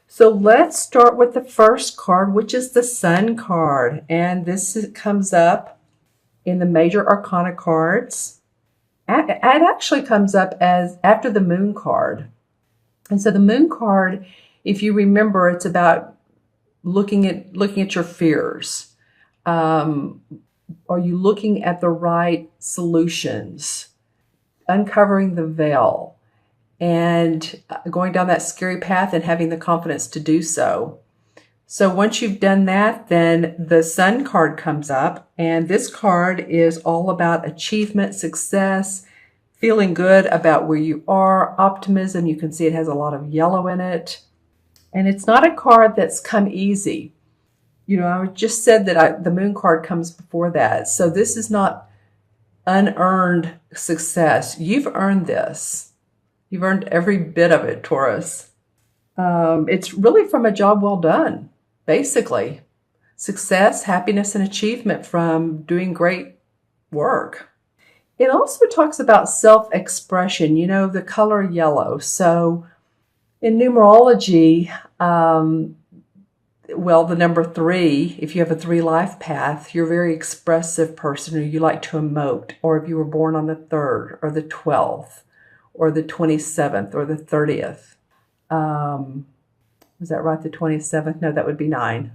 So let's start with the first card, which is the Sun card. And this comes up in the major arcana cards. It actually comes up as after the Moon card. And so the Moon card, if you remember, it's about looking at your fears. Are you looking at the right solutions? Uncovering the veil and going down that scary path and having the confidence to do so. So once you've done that, then the Sun card comes up, and this card is all about achievement, success, feeling good about where you are, optimism. You can see it has a lot of yellow in it. And it's not a card that's come easy. I just said that the Moon card comes before that. So this is not unearned success. You've earned this. You've earned every bit of it, Taurus. It's really from a job well done, basically. Success, happiness, and achievement from doing great work. It also talks about self-expression, the color yellow. So in numerology, the number 3, if you have a 3 life path, you're a very expressive person, or you like to emote, or if you were born on the 3rd or the 12th or the 27th or the 30th. Was that right, the 27th? No, that would be 9.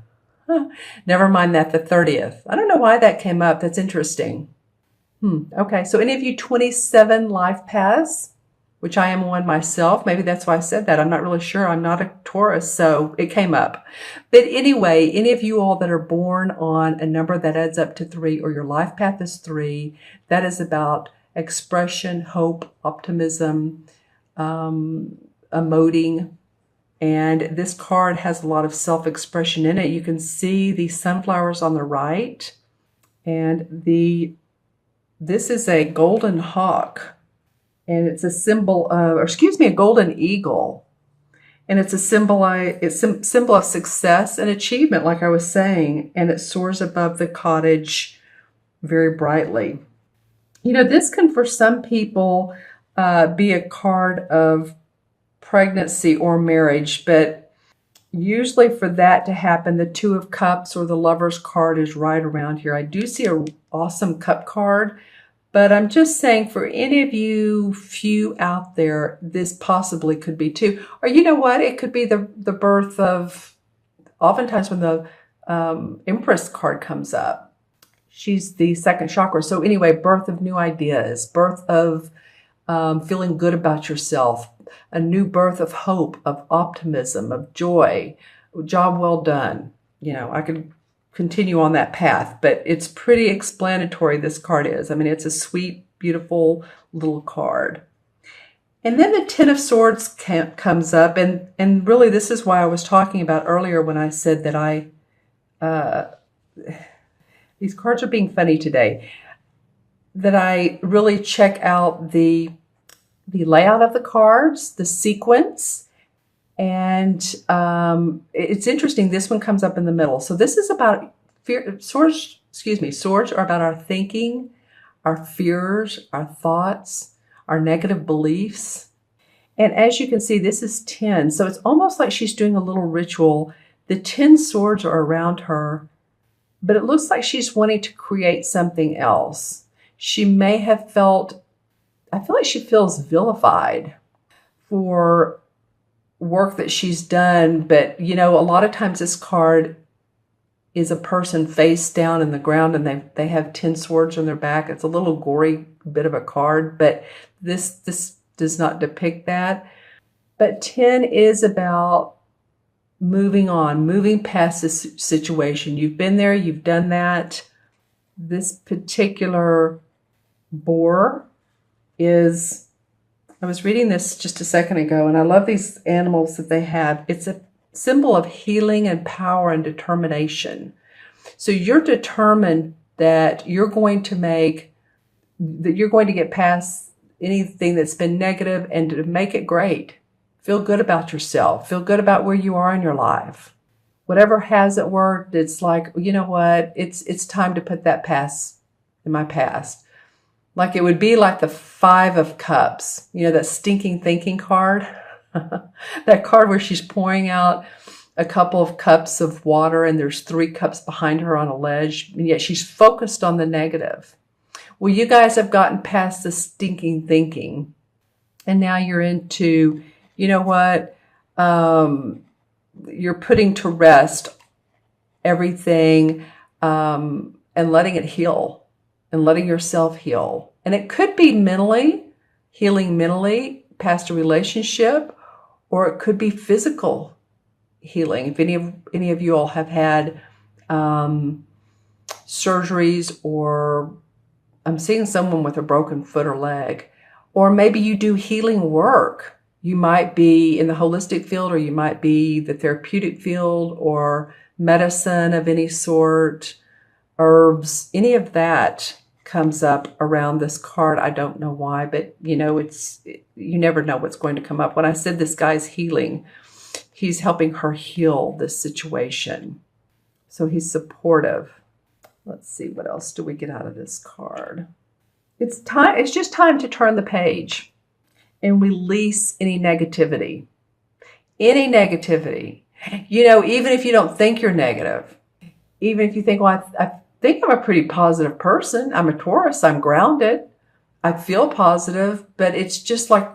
Never mind that, the 30th. I don't know why that came up. That's interesting. Okay, so any of you 27 life paths, which I am one myself. Maybe that's why I said that. I'm not really sure. I'm not a Taurus, so it came up. But anyway, any of you all that are born on a number that adds up to 3, or your life path is 3, that is about expression, hope, optimism, emoting. And this card has a lot of self-expression in it. You can see the sunflowers on the right, and this is a golden hawk. And it's a symbol of, a golden eagle. And it's a symbol of success and achievement, like I was saying. And it soars above the cottage very brightly. This can, for some people, be a card of pregnancy or marriage. But usually for that to happen, the 2 of Cups or the Lover's card is right around here. I do see an awesome cup card. But I'm just saying, for any of you few out there, this possibly could be too. Or you know what? It could be the birth of, oftentimes when the Empress card comes up, she's the 2nd chakra. So anyway, birth of new ideas, birth of feeling good about yourself, a new birth of hope, of optimism, of joy, job well done. I could continue on that path, but it's pretty explanatory, this card is. I mean, it's a sweet, beautiful little card. And then the 10 of Swords comes up, and really this is why I was talking about earlier when I said that these cards are being funny today, that I really check out the layout of the cards, the sequence. And it's interesting. This one comes up in the middle. So this is about fear. Swords are about our thinking, our fears, our thoughts, our negative beliefs. And as you can see, this is 10. So it's almost like she's doing a little ritual. The 10 swords are around her, but it looks like she's wanting to create something else. She may have I feel like she feels vilified for work that she's done, but a lot of times this card is a person face down in the ground, and they have 10 swords on their back. It's a little gory bit of a card, but this does not depict that. But 10 is about moving on, moving past this situation. You've been there, you've done that. This particular boar is, I was reading this just a second ago, and I love these animals that they have. It's a symbol of healing and power and determination. So you're determined that you're going to get past anything that's been negative and to make it great. Feel good about yourself. Feel good about where you are in your life. Whatever hasn't worked, it's like, you know what? It's time to put that past in my past. Like it would be like the 5 of Cups, that stinking thinking card. That card where she's pouring out a couple of cups of water and there's 3 cups behind her on a ledge, and yet she's focused on the negative. Well, you guys have gotten past the stinking thinking, and now you're into, you know what, you're putting to rest everything, and letting it heal and letting yourself heal. And it could be mentally, healing mentally past a relationship, or it could be physical healing. If any of you all have had surgeries, or I'm seeing someone with a broken foot or leg, or maybe you do healing work. You might be in the holistic field, or you might be the therapeutic field, or medicine of any sort, herbs, any of that comes up around this card. I don't know why, but you never know what's going to come up. When I said this guy's healing, he's helping her heal this situation. So he's supportive. Let's see, what else do we get out of this card? It's just time to turn the page and release any negativity. Any negativity. Even if you don't think you're negative, even if you think, well, I think I'm a pretty positive person. I'm a Taurus. I'm grounded. I feel positive, but it's just like,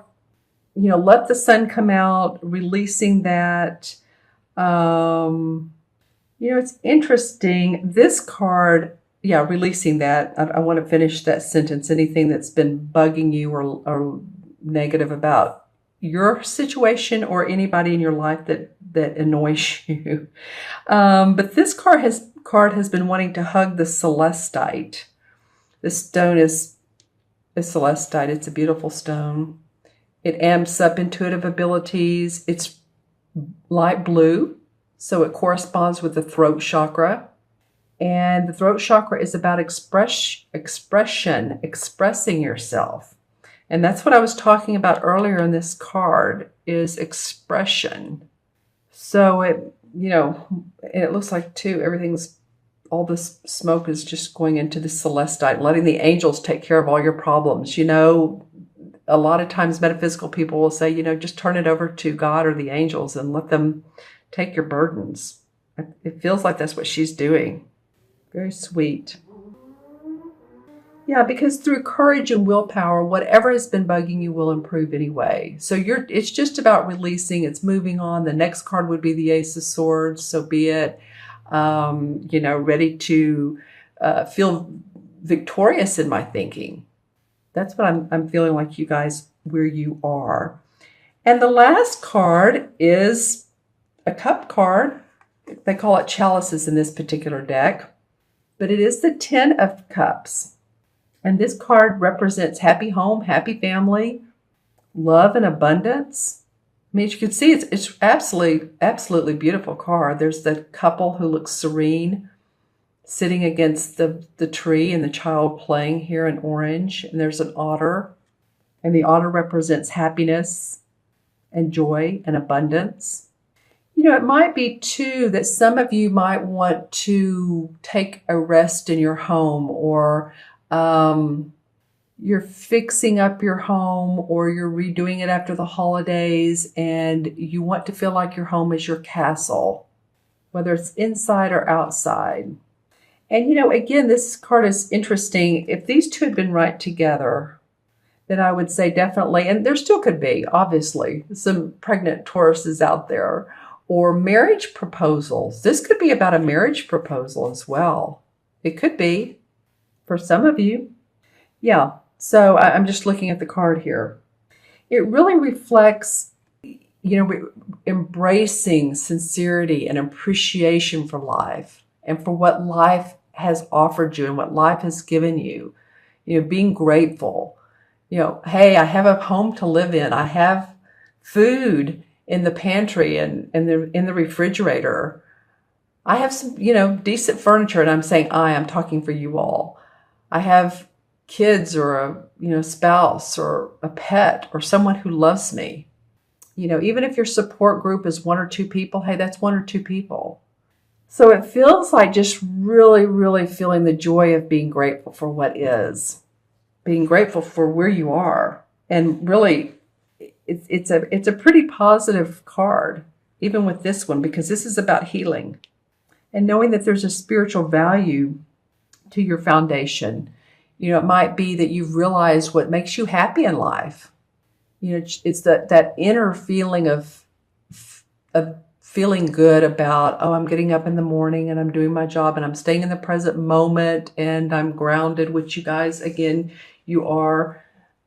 let the sun come out, releasing that. It's interesting. This card, releasing that. I want to finish that sentence. Anything that's been bugging you or negative about your situation or anybody in your life that annoys you. But this card has been wanting to hug the celestite. This stone is celestite. It's a beautiful stone. It amps up intuitive abilities. It's light blue, so it corresponds with the throat chakra. And the throat chakra is about expression, expressing yourself. And that's what I was talking about earlier in this card, is expression. So it looks like too, all this smoke is just going into the celestite, letting the angels take care of all your problems. A lot of times metaphysical people will say, just turn it over to God or the angels and let them take your burdens. It feels like that's what she's doing. Very sweet. Yeah, because through courage and willpower, whatever has been bugging you will improve anyway. So it's just about releasing. It's moving on. The next card would be the Ace of Swords. So be it, ready to feel victorious in my thinking. That's what I'm feeling like you guys, where you are. And the last card is a cup card. They call it chalices in this particular deck, but it is the 10 of Cups. And this card represents happy home, happy family, love and abundance. I mean, as you can see, it's absolutely beautiful card. There's the couple who looks serene, sitting against the tree, and the child playing here in orange. And there's an otter, and the otter represents happiness and joy and abundance. It might be too that some of you might want to take a rest in your home, or you're fixing up your home, or you're redoing it after the holidays, and you want to feel like your home is your castle, whether it's inside or outside. And again, this card is interesting. If these two had been right together, then I would say definitely, and there still could be, obviously, some pregnant Tauruses out there, or marriage proposals. This could be about a marriage proposal as well. It could be for some of you. Yeah, so I'm just looking at the card here. It really reflects, embracing sincerity and appreciation for life and for what life has offered you and what life has given you. Being grateful. Hey, I have a home to live in. I have food in the pantry and in the refrigerator. I have some, decent furniture, and I'm saying I'm talking for you all. I have kids, or a spouse, or a pet, or someone who loves me. Even if your support group is 1 or 2 people, hey, that's 1 or 2 people. So it feels like just really, really feeling the joy of being grateful for what is, being grateful for where you are, and really it's a pretty positive card, even with this one, because this is about healing and knowing that there's a spiritual value to your foundation. It might be that you've realized what makes you happy in life. It's that inner feeling of feeling good about, oh, I'm getting up in the morning and I'm doing my job and I'm staying in the present moment and I'm grounded, which you guys, again, you are.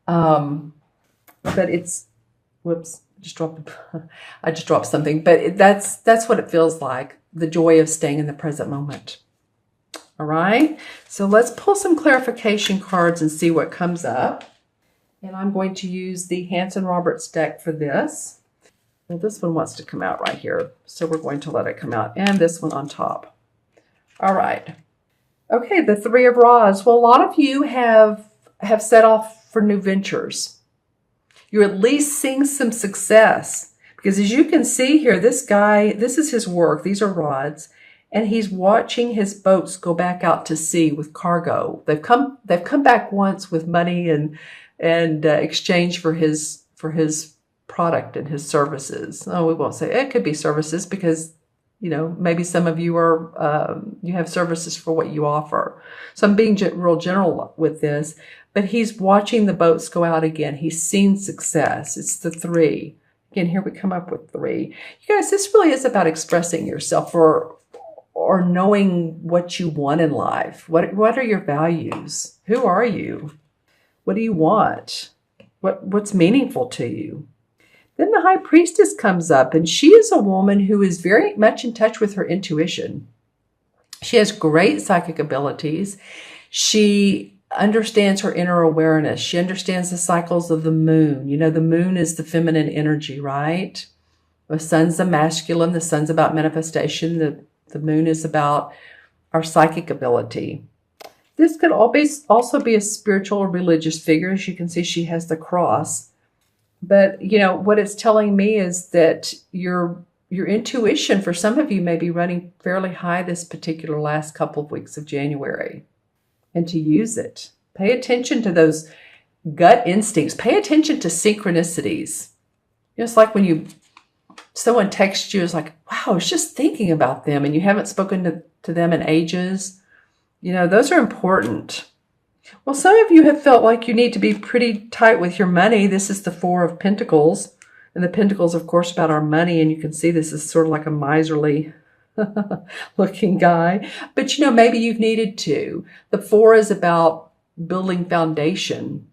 But it's, whoops, I just dropped something. But that's what it feels like, the joy of staying in the present moment. All right, so let's pull some clarification cards and see what comes up. And I'm going to use the Hanson Roberts deck for this. Well, this one wants to come out right here, so we're going to let it come out. And this one on top. All right. Okay, the Three of Rods. Well, a lot of you have set off for new ventures. You're at least seeing some success. Because as you can see here, this guy, this is his work. These are rods. And he's watching his boats go back out to sea with cargo. They've come back once with money and exchange for his product and his services. Oh, we won't say it could be services because maybe some of you are you have services for what you offer. So I'm being real general with this, but he's watching the boats go out again. He's seen success. It's the three. Again, here we come up with three. You guys, this really is about expressing yourself or knowing what you want in life. What are your values? Who are you? What do you want? What's meaningful to you? Then the High Priestess comes up, and she is a woman who is very much in touch with her intuition. She has great psychic abilities. She understands her inner awareness. She understands the cycles of the moon. The moon is the feminine energy, right? The sun's the masculine. The sun's about manifestation. The moon is about our psychic ability. This could also be a spiritual or religious figure. As you can see, she has the cross. But, what it's telling me is that your intuition, for some of you, may be running fairly high this particular last couple of weeks of January. And to use it. Pay attention to those gut instincts. Pay attention to synchronicities. It's like when someone texts you, it's like, wow, I was just thinking about them and you haven't spoken to them in ages. Those are important. Well, some of you have felt like you need to be pretty tight with your money. This is the Four of Pentacles. And the Pentacles, of course, about our money. And you can see this is sort of like a miserly looking guy. But, maybe you've needed to. The Four is about building foundation.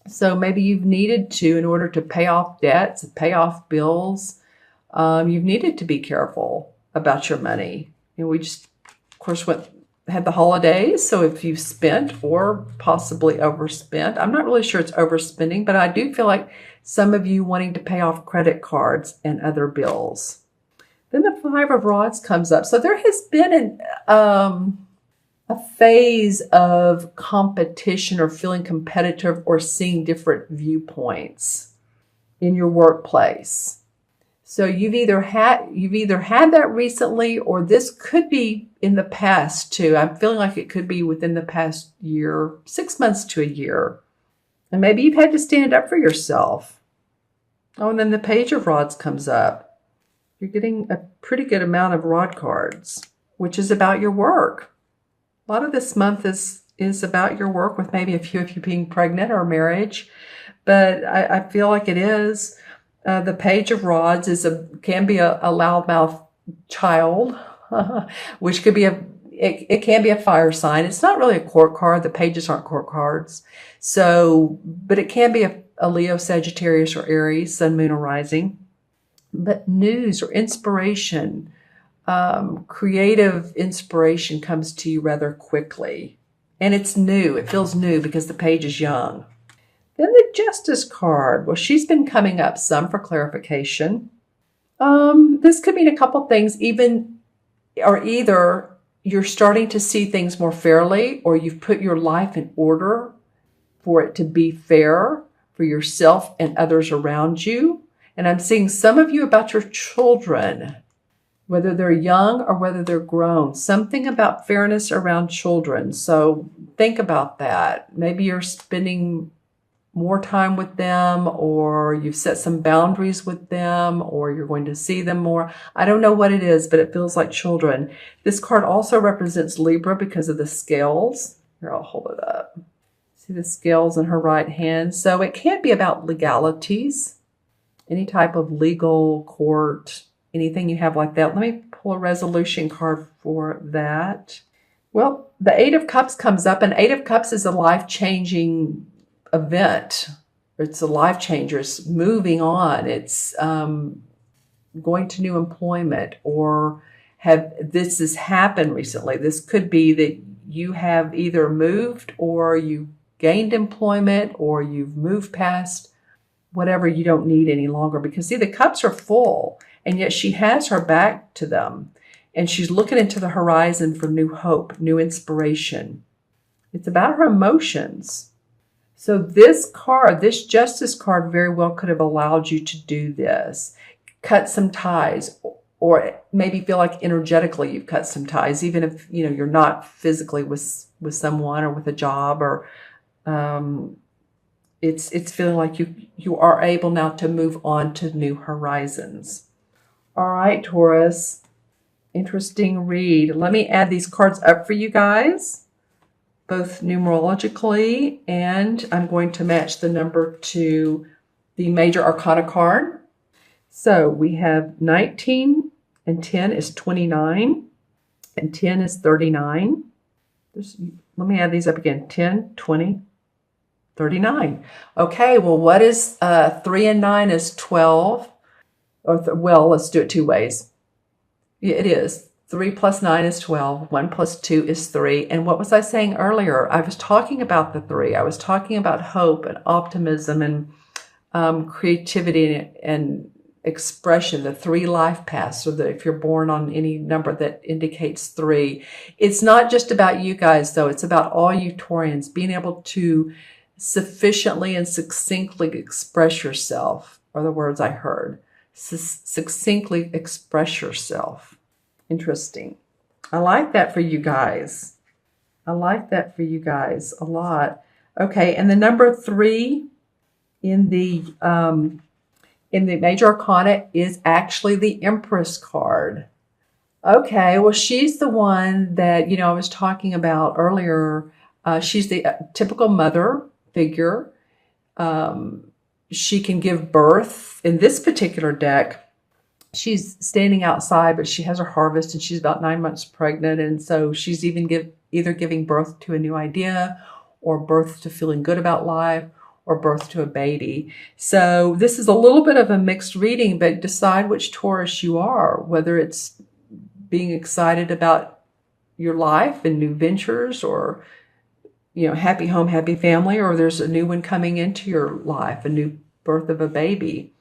So maybe you've needed to, in order to pay off debts, pay off bills, you've needed to be careful about your money. We just, of course, had the holidays. So if you've spent or possibly overspent, I'm not really sure it's overspending, but I do feel like some of you wanting to pay off credit cards and other bills. Then the Five of Rods comes up. So there has been a phase of competition or feeling competitive or seeing different viewpoints in your workplace. So you've either had that recently, or this could be in the past too. I'm feeling like it could be within the past year, 6 months to a year. And maybe you've had to stand up for yourself. Oh, and then the Page of Rods comes up. You're getting a pretty good amount of rod cards, which is about your work. A lot of this month is about your work, with maybe a few of you being pregnant or marriage. But I feel like it is. The Page of Rods can be a loudmouth child, which could be it can be a fire sign. It's not really a court card. The pages aren't court cards. So, but it can be a Leo, Sagittarius, or Aries, Sun, Moon, or Rising. But news or inspiration, creative inspiration comes to you rather quickly. And it's new. It feels new because the page is young. Then the Justice card. Well, she's been coming up some for clarification. This could mean a couple things. Either you're starting to see things more fairly, or you've put your life in order for it to be fair for yourself and others around you. And I'm seeing some of you about your children, whether they're young or whether they're grown. Something about fairness around children. So think about that. Maybe you're spending more time with them, or you've set some boundaries with them, or you're going to see them more. I don't know what it is, but it feels like children. This card also represents Libra because of the scales. Here, I'll hold it up. See the scales in her right hand. So it can't be about legalities, any type of legal court, anything you have like that. Let me pull a resolution card for that. Well, the Eight of Cups comes up, and Eight of Cups is a life-changing event. It's a life changer. It's moving on. It's going to new employment, or this has happened recently. This could be that you have either moved, or you gained employment, or you've moved past whatever you don't need any longer. Because see, the cups are full, and yet she has her back to them, and she's looking into the horizon for new hope, new inspiration. It's about her emotions. So this card, this Justice card, very well could have allowed you to do this. Cut some ties, or maybe feel like energetically you've cut some ties, even if you're not physically with someone or with a job, or it's feeling like you are able now to move on to new horizons. All right, Taurus, interesting read. Let me add these cards up for you guys, both numerologically, and I'm going to match the number to the Major Arcana card. So we have 19, and 10 is 29, and 10 is 39. Let me add these up again. 10, 20, 39. Okay, well, what is 3 and 9 is 12. Well, let's do it two ways. Yeah, it is. 3 plus 9 is 12. 1 plus 2 is 3. And what was I saying earlier? I was talking about the 3. I was talking about hope and optimism and creativity and expression, the 3 life paths, or if you're born on any number that indicates 3. It's not just about you guys, though. It's about all you Taurians being able to sufficiently and succinctly express yourself, are the words I heard. Succinctly express yourself. Interesting. I like that for you guys. I like that for you guys a lot. Okay, and the number 3 in the Major Arcana is actually the Empress card. Okay, well, she's the one that I was talking about earlier. She's the typical mother figure. She can give birth. In this particular deck, she's standing outside, but she has her harvest, and she's about 9 months pregnant. And so she's either giving birth to a new idea, or birth to feeling good about life, or birth to a baby. So this is a little bit of a mixed reading, but decide which Taurus you are, whether it's being excited about your life and new ventures, or happy home, happy family, or there's a new one coming into your life, a new birth of a baby.